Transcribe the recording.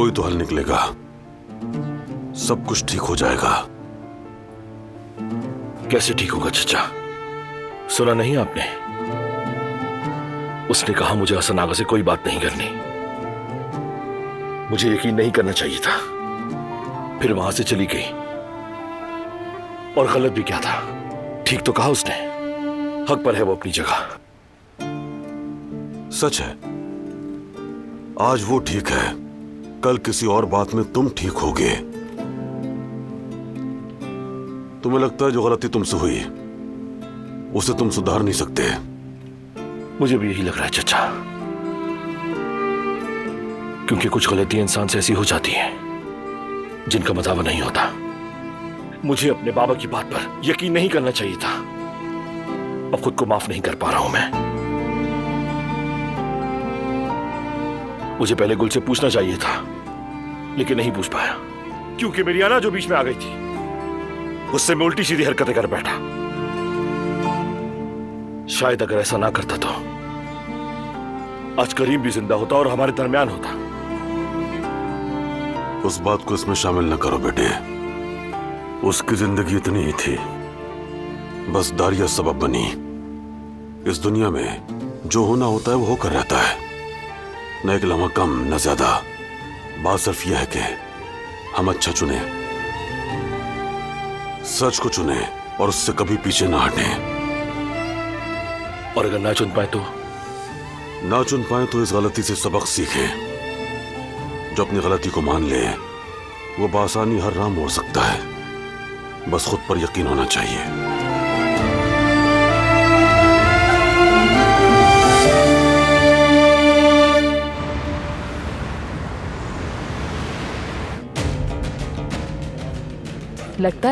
कोई तो हल निकलेगा, सब कुछ ठीक हो जाएगा। कैसे ठीक होगा चचा? सुना नहीं आपने? उसने कहा मुझे हसन आगा से कोई बात नहीं करनी। मुझे यकीन नहीं करना चाहिए था, फिर वहां से चली गई। और गलत भी क्या था? ठीक तो कहा उसने, हक पर है वो अपनी जगह। सच है, आज वो ठीक है, कल किसी और बात में तुम ठीक होगे। तुम्हें लगता है जो गलती तुमसे हुई उसे तुम सुधार नहीं सकते? मुझे भी यही लग रहा है चचा, क्योंकि कुछ गलतियां इंसान से ऐसी हो जाती हैं जिनका मदावा नहीं होता। मुझे अपने बाबा की बात पर यकीन नहीं करना चाहिए था। अब खुद को माफ नहीं कर पा रहा हूं मैं। मुझे पहले गुल से पूछना चाहिए था, लेकिन नहीं पूछ पाया, क्योंकि मेरी आना जो बीच में आ गई थी, उससे मैं उल्टी सीधी हरकतें कर बैठा। शायद अगर ऐसा ना करता तो आज करीम भी जिंदा होता और हमारे दरमियान होता। उस बात को इसमें शामिल न करो बेटे, उसकी जिंदगी इतनी ही थी, बस दारिया सबब बनी। इस दुनिया में जो होना होता है वो होकर रहता है, न एक लम्हा कम न ज्यादा। बात सिर्फ यह है कि हम अच्छा चुने, सच को चुने और उससे कभी पीछे ना हटें। और अगर ना चुन पाए तो? ना चुन पाए तो इस गलती से सबक सीखें। जो अपनी गलती को मान ले वो बासानी हर राह मोड़ सकता है, बस खुद पर यकीन होना चाहिए। लगता